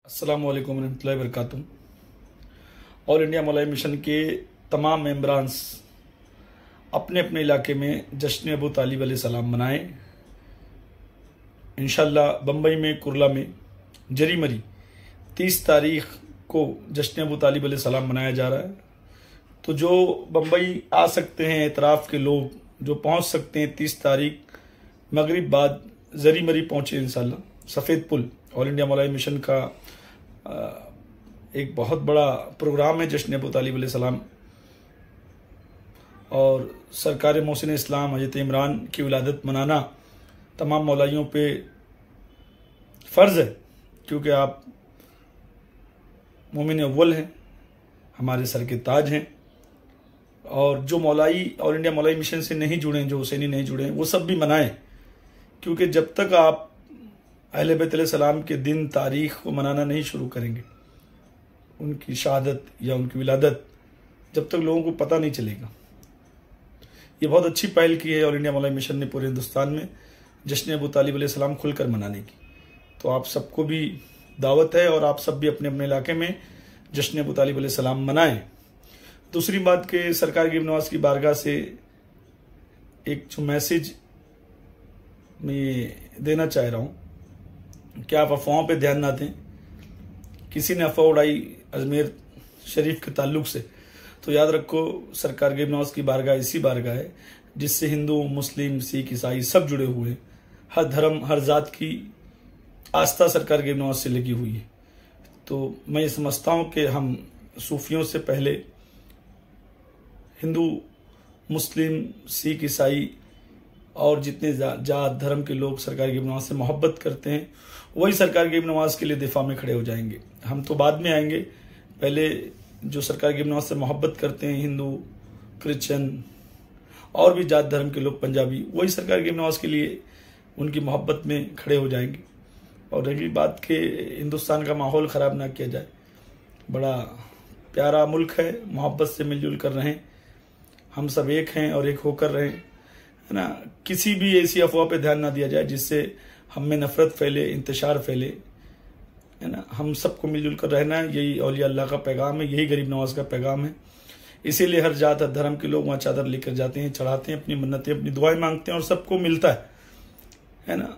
अस्सलाम वालेकुम रहमतुल्लाहि व बरकातुहू। ऑल इंडिया मौलाई मिशन के तमाम मेंबरान्स अपने अपने इलाके में जश्न अबू तालिब अलैहिस्सलाम मनाएं। इंशाअल्लाह बम्बई में कुर्ला में जरी मरी 30 तारीख को जश्न अबू तालिब अलैहिस्सलाम मनाया जा रहा है। तो जो बम्बई आ सकते हैं एतराफ़ के लोग जो पहुंच सकते हैं 30 तारीख मगरिब बाद जरी मरी पहुँचे इंशाअल्लाह। सफ़ेद पुल ऑल इंडिया मौलाई मिशन का एक बहुत बड़ा प्रोग्राम है जश्न अबू तालिब अलैहिस्सलाम, और सरकार मोहसिन इस्लाम हज़रत इमरान की विलादत मनाना तमाम मौलाइयों पे फ़र्ज़ है, क्योंकि आप मोमिन अव्वल हैं, हमारे सर के ताज हैं। और जो मौलाई ऑल इंडिया मौलाई मिशन से नहीं जुड़े, जो हुसैनी नहीं जुड़े, वो सब भी मनाएं, क्योंकि जब तक आप अहले बैत अलैहिस्सलाम के दिन तारीख़ को मनाना नहीं शुरू करेंगे, उनकी शहादत या उनकी विलादत, जब तक लोगों को पता नहीं चलेगा। ये बहुत अच्छी पहल की है ऑल इंडिया मौलाई मिशन ने पूरे हिंदुस्तान में जश्न अबू तालिब अलैहिस्सलाम खुलकर मनाने की। तो आप सबको भी दावत है और आप सब भी अपने अपने इलाके में जश्न अबू तालिब अलैहिस्सलाम मनाएं। दूसरी बात कि सरकार गरीब नवाज की बारगाह से एक जो मैसेज मैं देना चाह रहा हूँ कि आप अफवाहों पे ध्यान ना दें। किसी ने अफवाह उड़ाई अजमेर शरीफ के ताल्लुक से, तो याद रखो सरकार गरीब नवाज की बारगाह ऐसी बारगाह है जिससे हिंदू, मुस्लिम, सिख, ईसाई सब जुड़े हुए हैं। हर धर्म, हर जात की आस्था सरकार गरीब नवाज से लगी हुई है। तो मैं ये समझता हूँ कि हम सूफियों से पहले हिंदू, मुस्लिम, सिख, ईसाई और जितने जात धर्म के लोग सरकार गरीब नवाज से मोहब्बत करते हैं, वही सरकार गरीब नवाज के लिए दिफा में खड़े हो जाएंगे। हम तो बाद में आएंगे, पहले जो सरकार गरीब नवाज से मोहब्बत करते हैं, हिंदू, क्रिश्चियन और भी जात धर्म के लोग, पंजाबी, वही सरकार गरीब नवाज के लिए उनकी मोहब्बत में खड़े हो जाएंगे। और रही बात के हिंदुस्तान का माहौल ख़राब ना किया जाए, बड़ा प्यारा मुल्क है, मोहब्बत से मिलजुल कर रहें, हम सब एक हैं और एक होकर रहें, है ना। किसी भी ऐसी अफवाह पे ध्यान ना दिया जाए जिससे हम में नफरत फैले, इंतशार फैले, है ना। हम सबको मिलजुल कर रहना है, यही औलिया अल्लाह का पैगाम है, यही गरीब नवाज का पैगाम है। इसीलिए हर जात, हर धर्म के लोग वहाँ चादर लेकर जाते हैं, चढ़ाते हैं, अपनी मन्नतें, अपनी दुआएं मांगते हैं और सबको मिलता है ना।